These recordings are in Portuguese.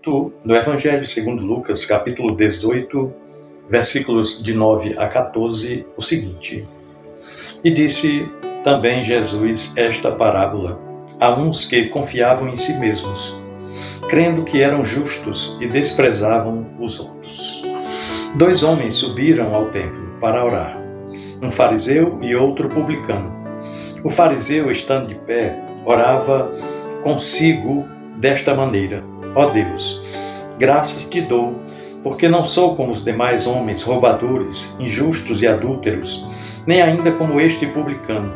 do Evangelho segundo Lucas, capítulo 18, versículos de 9 a 14, o seguinte: E disse também Jesus esta parábola a uns que confiavam em si mesmos, crendo que eram justos e desprezavam os outros. 2 homens subiram ao templo para orar, um fariseu e outro publicano. O fariseu, estando de pé, orava consigo desta maneira: Ó Deus, graças te dou, porque não sou como os demais homens roubadores, injustos e adúlteros, nem ainda como este publicano.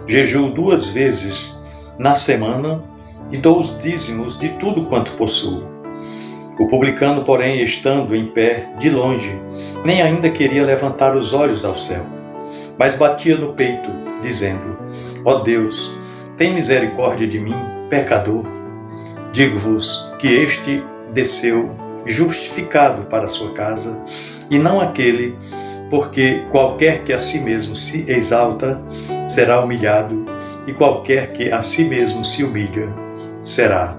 Jejuo 2 vezes na semana e dou os dízimos de tudo quanto possuo. O publicano, porém, estando em pé, de longe, nem ainda queria levantar os olhos ao céu, mas batia no peito, dizendo: Ó Deus, tem misericórdia de mim, pecador. Digo-vos que este desceu justificado para a sua casa, e não aquele, porque qualquer que a si mesmo se exalta, será humilhado, e qualquer que a si mesmo se humilha, será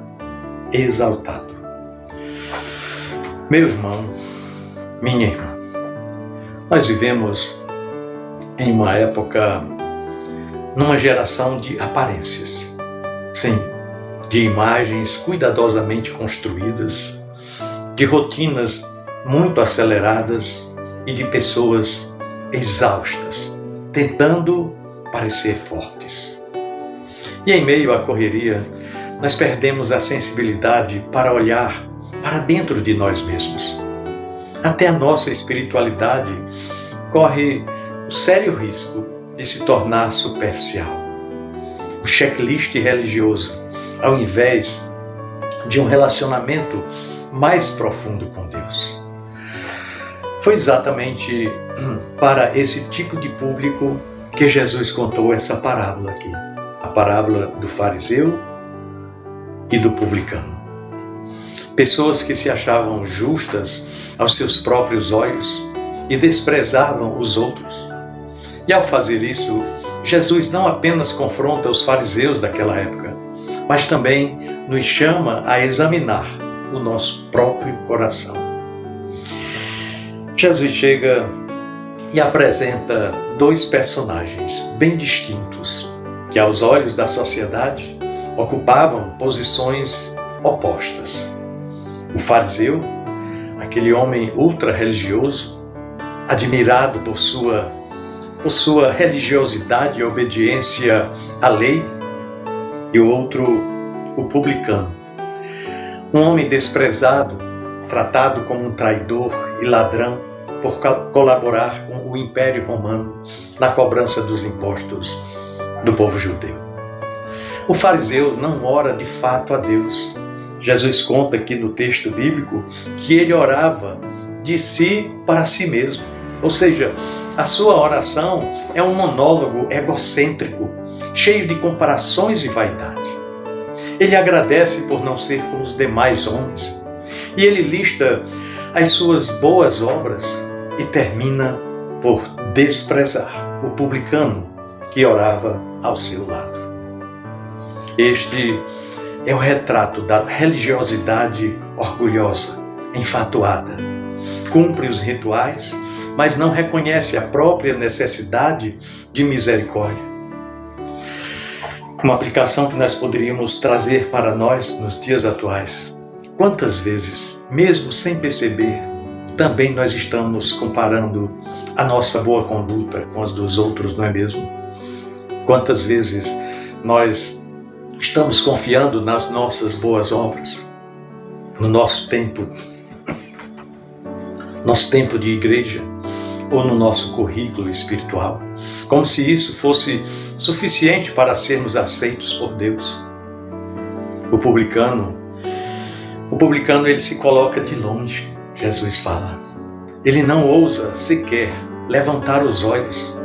exaltado. Meu irmão, minha irmã, nós vivemos em uma época, numa geração de aparências. Sim, de imagens cuidadosamente construídas, de rotinas muito aceleradas e de pessoas exaustas, tentando parecer fortes. E em meio à correria, nós perdemos a sensibilidade para olhar para dentro de nós mesmos. Até a nossa espiritualidade corre o sério risco de se tornar superficial. O checklist religioso, ao invés de um relacionamento mais profundo com Deus. Foi exatamente para esse tipo de público que Jesus contou essa parábola aqui. A parábola do fariseu e do publicano. Pessoas que se achavam justas aos seus próprios olhos e desprezavam os outros. E ao fazer isso, Jesus não apenas confronta os fariseus daquela época, mas também nos chama a examinar o nosso próprio coração. Jesus chega e apresenta 2 personagens bem distintos, que aos olhos da sociedade ocupavam posições opostas. O fariseu, aquele homem ultra-religioso, admirado por sua religiosidade e obediência à lei, e o outro, o publicano, um homem desprezado, tratado como um traidor e ladrão por colaborar com o Império Romano na cobrança dos impostos do povo judeu. O fariseu não ora de fato a Deus. Jesus conta aqui no texto bíblico que ele orava de si para si mesmo. Ou seja, a sua oração é um monólogo egocêntrico, cheio de comparações e vaidade. Ele agradece por não ser como os demais homens. E ele lista as suas boas obras e termina por desprezar o publicano que orava ao seu lado. Este é o retrato da religiosidade orgulhosa, enfatuada. Cumpre os rituais, mas não reconhece a própria necessidade de misericórdia. Uma aplicação que nós poderíamos trazer para nós nos dias atuais. Quantas vezes, mesmo sem perceber, também nós estamos comparando a nossa boa conduta com as dos outros, não é mesmo? Quantas vezes nós estamos confiando nas nossas boas obras, no nosso tempo de igreja, ou no nosso currículo espiritual, como se isso fosse suficiente para sermos aceitos por Deus. O publicano ele se coloca de longe, Jesus fala. Ele não ousa sequer levantar os olhos,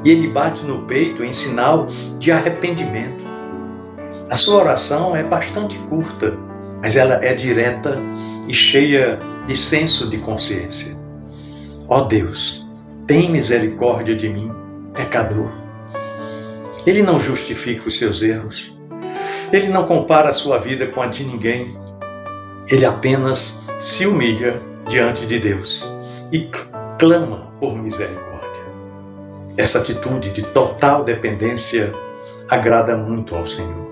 e ele bate no peito em sinal de arrependimento. A sua oração é bastante curta, mas ela é direta e cheia de senso de consciência. Ó Deus, tem misericórdia de mim, pecador. Ele não justifica os seus erros. Ele não compara a sua vida com a de ninguém. Ele apenas se humilha diante de Deus e clama por misericórdia. Essa atitude de total dependência agrada muito ao Senhor.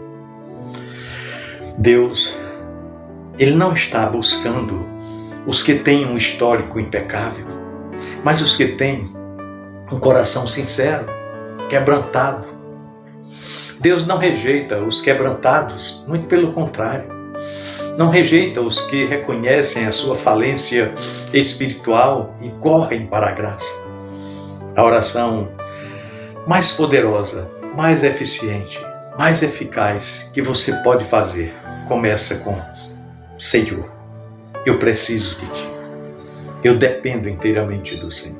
Deus, Ele não está buscando os que têm um histórico impecável, mas os que têm um coração sincero, quebrantado. Deus não rejeita os quebrantados, muito pelo contrário. Não rejeita os que reconhecem a sua falência espiritual e correm para a graça. A oração mais poderosa, mais eficiente, mais eficaz que você pode fazer começa com: Senhor, eu preciso de Ti. Eu dependo inteiramente do Senhor.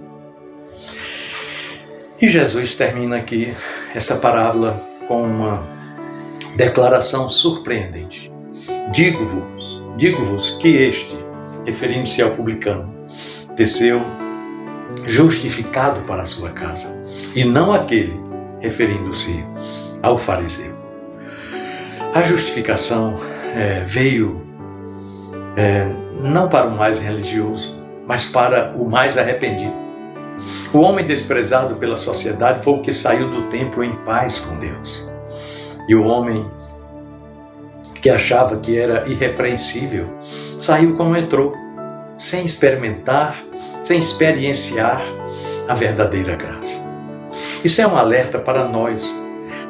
E Jesus termina aqui essa parábola com uma declaração surpreendente. Digo-vos que este, referindo-se ao publicano, desceu justificado para a sua casa, e não aquele, referindo-se ao fariseu. A justificação veio não para o mais religioso, mas para o mais arrependido. O homem desprezado pela sociedade foi o que saiu do templo em paz com Deus. E o homem que achava que era irrepreensível saiu como entrou, sem experimentar, sem experienciar a verdadeira graça. Isso é um alerta para nós.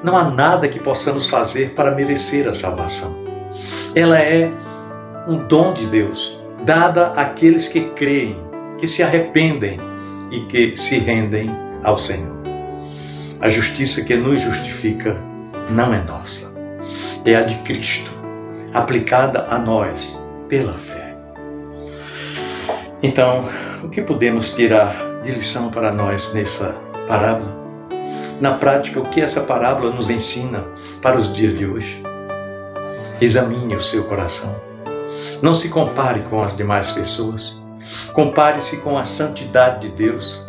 Não há nada que possamos fazer para merecer a salvação. Ela é um dom de Deus, dada àqueles que creem, que se arrependem e que se rendem ao Senhor. A justiça que nos justifica não é nossa, é a de Cristo, aplicada a nós pela fé. Então, o que podemos tirar de lição para nós nessa parábola? Na prática, o que essa parábola nos ensina para os dias de hoje? Examine o seu coração. Não se compare com as demais pessoas. Compare-se com a santidade de Deus.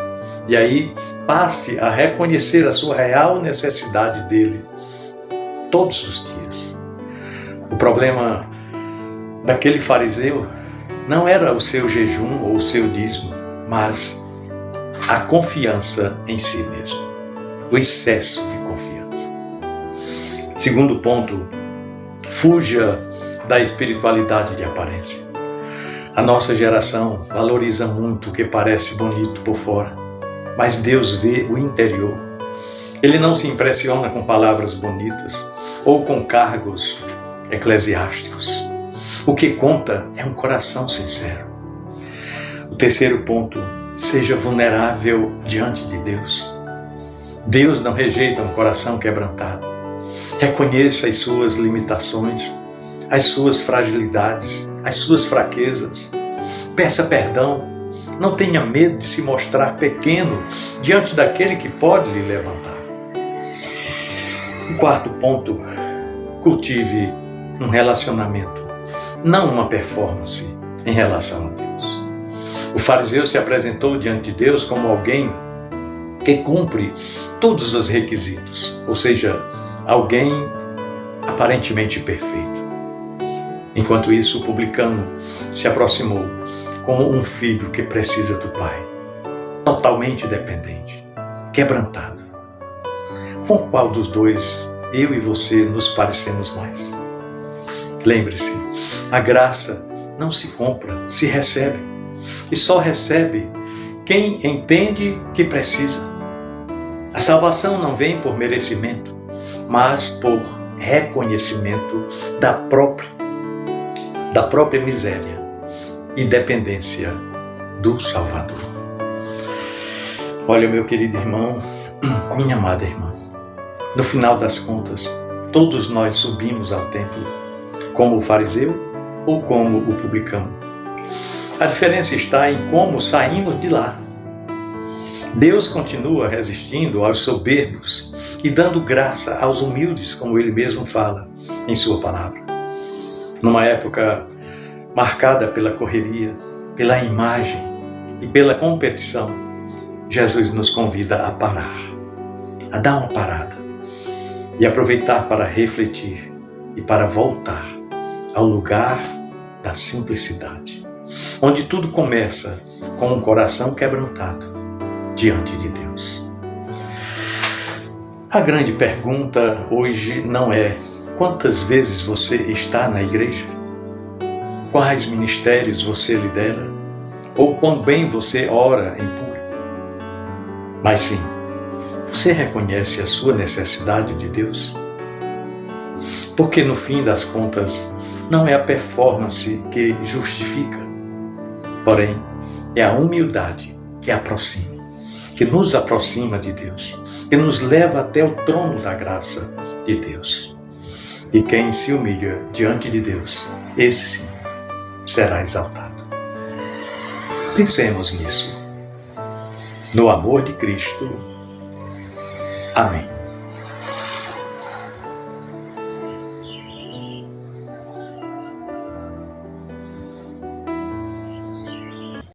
E aí, passe a reconhecer a sua real necessidade dele todos os dias. O problema daquele fariseu não era o seu jejum ou o seu dízimo, mas a confiança em si mesmo, o excesso de confiança. Segundo ponto, fuja da espiritualidade de aparência. A nossa geração valoriza muito o que parece bonito por fora, mas Deus vê o interior. Ele não se impressiona com palavras bonitas ou com cargos eclesiásticos. O que conta é um coração sincero. O terceiro ponto, seja vulnerável diante de Deus. Deus não rejeita um coração quebrantado. Reconheça as suas limitações, as suas fragilidades, as suas fraquezas. Peça perdão. Não tenha medo de se mostrar pequeno diante daquele que pode lhe levantar. O quarto ponto, cultive um relacionamento, não uma performance em relação a Deus. O fariseu se apresentou diante de Deus como alguém que cumpre todos os requisitos, ou seja, alguém aparentemente perfeito. Enquanto isso, o publicano se aproximou como um filho que precisa do pai, totalmente dependente, quebrantado. Com qual dos dois eu e você nos parecemos mais? Lembre-se, a graça não se compra, se recebe. E só recebe quem entende que precisa. A salvação não vem por merecimento, mas por reconhecimento da própria miséria e dependência do Salvador. Olha, meu querido irmão, minha amada irmã, no final das contas, todos nós subimos ao templo, como o fariseu ou como o publicano. A diferença está em como saímos de lá. Deus continua resistindo aos soberbos e dando graça aos humildes, como Ele mesmo fala em Sua palavra. Numa época marcada pela correria, pela imagem e pela competição, Jesus nos convida a parar, a dar uma parada e aproveitar para refletir e para voltar ao lugar da simplicidade, onde tudo começa com um coração quebrantado diante de Deus. A grande pergunta hoje não é quantas vezes você está na igreja, quais ministérios você lidera, ou quão bem você ora em público, mas sim, você reconhece a sua necessidade de Deus? Porque no fim das contas, não é a performance que justifica, porém, é a humildade que aproxima, que nos aproxima de Deus, que nos leva até o trono da graça de Deus. E quem se humilha diante de Deus, esse sim será exaltado. Pensemos nisso. No amor de Cristo. Amém.